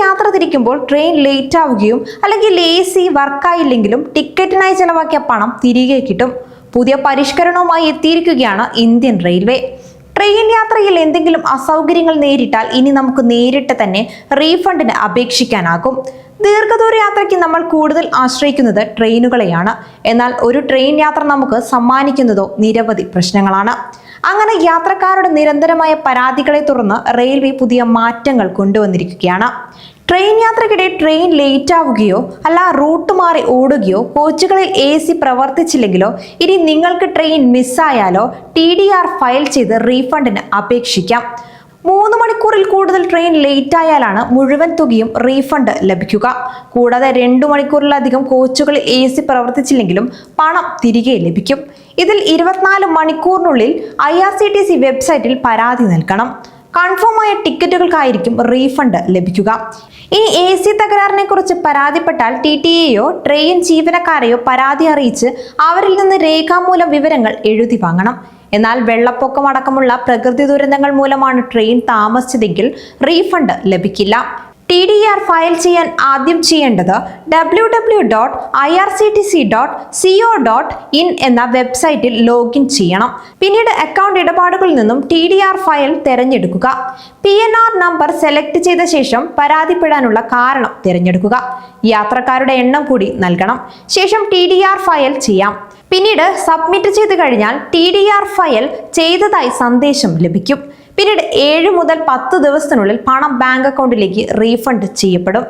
യാത്ര തിരിക്കുമ്പോൾ train late ആവുകയും അല്ലെങ്കിൽ AC വർക്കായില്ലെങ്കിലും ടിക്കറ്റിനായി ചെലവാക്കിയ പണം തിരികെ കിട്ടും. പുതിയ പരിഷ്കരണവുമായി എത്തിയിരിക്കുകയാണ് ഇന്ത്യൻ റെയിൽവേ. ട്രെയിൻ യാത്രയിൽ എന്തെങ്കിലും അസൗകര്യങ്ങൾ നേരിട്ടാൽ ഇനി നമുക്ക് നേരിട്ട് തന്നെ റീഫണ്ടിന് അപേക്ഷിക്കാനാകും. ദീർഘദൂര യാത്രയ്ക്ക് നമ്മൾ കൂടുതൽ ആശ്രയിക്കുന്നത് ട്രെയിനുകളെയാണ്. എന്നാൽ ഒരു ട്രെയിൻ യാത്ര നമുക്ക് സമ്മാനിക്കുന്നതോ നിരവധി പ്രശ്നങ്ങളാണ്. അങ്ങനെ യാത്രക്കാരുടെ നിരന്തരമായ പരാതികളെ തുടർന്ന് റെയിൽവേ പുതിയ മാറ്റങ്ങൾ കൊണ്ടുവന്നിരിക്കുകയാണ്. ട്രെയിൻ യാത്രക്കിടെ ട്രെയിൻ ലേറ്റ് ആവുകയോ റൂട്ട് മാറി ഓടുകയോ കോച്ചുകളിൽ AC പ്രവർത്തിച്ചില്ലെങ്കിലോ ഇനി നിങ്ങൾക്ക് ട്രെയിൻ മിസ്സായാലോ TDR ഫയൽ ചെയ്ത് റീഫണ്ടിന് അപേക്ഷിക്കാം. 3 മണിക്കൂറിൽ കൂടുതൽ ട്രെയിൻ ലേറ്റ് ആയാലാണ് മുഴുവൻ തുകയും റീഫണ്ട് ലഭിക്കുക. കൂടാതെ 2 മണിക്കൂറിലധികം കോച്ചുകളിൽ AC പ്രവർത്തിച്ചില്ലെങ്കിലും പണം തിരികെ ലഭിക്കും. ഇതിൽ 24 മണിക്കൂറിനുള്ളിൽ IRCTC വെബ്സൈറ്റിൽ പരാതി നൽകണം. കൺഫേം ആയ ടിക്കറ്റുകൾക്കായിരിക്കും റീഫണ്ട് ലഭിക്കുക. ഇനി AC തകരാറിനെ കുറിച്ച് പരാതിപ്പെട്ടാൽ TTAയോ ട്രെയിൻ ജീവനക്കാരെയോ പരാതി അറിയിച്ച് അവരിൽ നിന്ന് രേഖാമൂലം വിവരങ്ങൾ എഴുതി വാങ്ങണം. എന്നാൽ വെള്ളപ്പൊക്കം അടക്കമുള്ള പ്രകൃതി ദുരന്തങ്ങൾ മൂലമാണ് ട്രെയിൻ താമസിച്ചതെങ്കിൽ റീഫണ്ട് ലഭിക്കില്ല. TDR ഫയൽ ചെയ്യാൻ ആദ്യം ചെയ്യേണ്ടത് www.irctc.co.in എന്ന വെബ്സൈറ്റിൽ ലോഗിൻ ചെയ്യണം. പിന്നീട് അക്കൗണ്ട് ഇടപാടുകളിൽ നിന്നും TDR ഫയൽ തിരഞ്ഞെടുക്കുക. PNR നമ്പർ സെലക്ട് ചെയ്ത ശേഷം പരാതിപ്പെടാനുള്ള കാരണം തിരഞ്ഞെടുക്കുക. യാത്രക്കാരുടെ എണ്ണം കൂടി നൽകണം. ശേഷം TDR ഫയൽ ചെയ്യാം. പിന്നീട് സബ്മിറ്റ് ചെയ്ത് കഴിഞ്ഞാൽ TDR ഫയൽ ചെയ്തതായി സന്ദേശം ലഭിക്കും. പിന്നീട് 7 മുതൽ 10 ദിവസത്തിനുള്ളിൽ പണം ബാങ്ക് അക്കൗണ്ടിലേക്ക് റീഫണ്ട് ചെയ്യപ്പെടും.